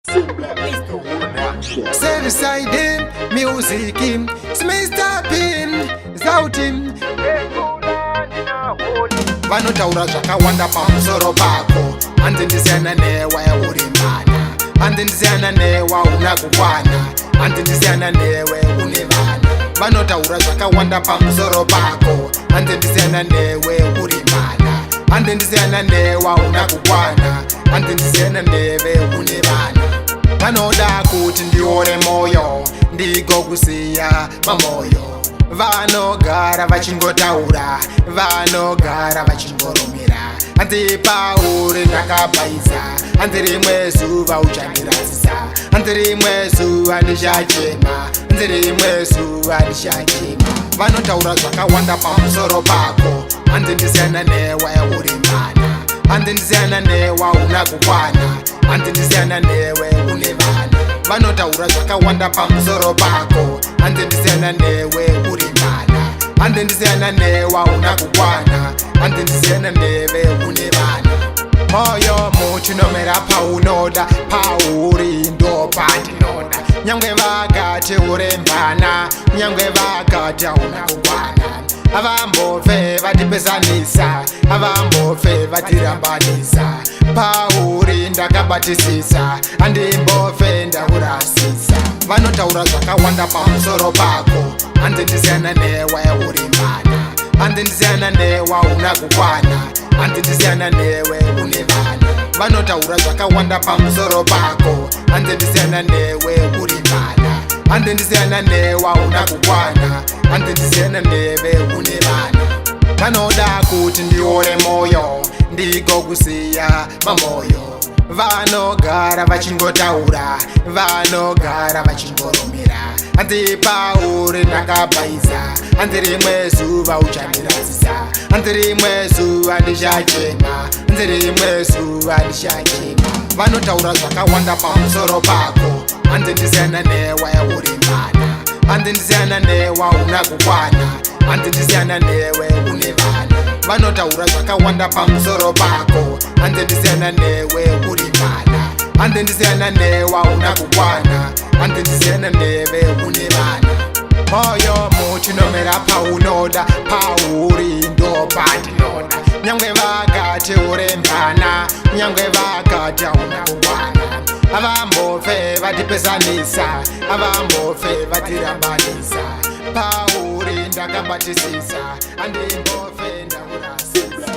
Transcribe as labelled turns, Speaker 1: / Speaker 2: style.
Speaker 1: Service ID, music, Mr. Pin, Zautim. Vanotaura zvakawanda pamusoropako, handindisiyana newe uri mwana, handindisiyana newe una kukwana, handindisiyana newe une vana. Vanotaura zvakawanda pamusoropako, handindisiyana newe uri mwana, handindisiyana newe una kukwana, handindisiyana newe une vana. Vanoda kuti ndiore moyo ndigokusiya pamoyo, vanogara vachingotaura, vanogara vachingorumira. Hanzi pauri ndakabaiza, hanzi rimwe zuva uchandirasisa, hanzi rimwe zuva ndichachema, hanzi rimwe zuva ndichachema. Vanotaura zvakawanda pamusoro pako, handindisiyana newe uri mwana, handindisiyana newe una kukwana, handindisiyana newe une vana. Vanotaura zvakawanda pamusoro pako, handindisiyana newe uri mwana, handindisiyana newe una kukwana, handindisiyana newe une vana. Moyo muchinomera paunoda, pauri ndo pandinoda. Nyangwe vakati uri mwana, nyangwe vakati hauna kukwana, avambofe vatipesanisa, avambofe vatirambanisa. Pauri ndakabatisisa, handimbofe ndakurasisa. Vanotaura zvakawanda pamusoro pako, handindisiyana newe uri mwana, handindisiyana newe una kukwana, handindisiyana newe une vana. Vanotaura zvakawanda pamusoro pako, handindisiyana newe uri mwana, handindisiyana newe una kukwana, handindisiyana newe une vana. Vanoda kuti ndiore moyo ndigokusiya pamoyo, vanogara vachingotaura, vanogara vachingorumira. Hanzi pauri ndakabaiza, hanzi rimwe zuva uchandirasisa, hanzi rimwe zuva ndichachema, hanzi rimwe zuva ndichachema. Vanotaura zvakawanda pamusoro pako, handindisiyana newe uri mwana, handindisiyana newe una kukwana, handindisiyana newe une vana. Vanotaura zvakawanda pamusoro pako, handindisiyana newe uri mwana, handindisiyana newe una kukwana, handindisiyana newe une vana. Moyo muchinomera paunoda, pauri ndo pandinoda. Nyangwe vakati uri mwana, nyangwe vakati hauna kukwana, avambofe vatipesanisa, avambofe vatirambanisa. Pauri ndakabatisisa, handimbofe ndakurasisa.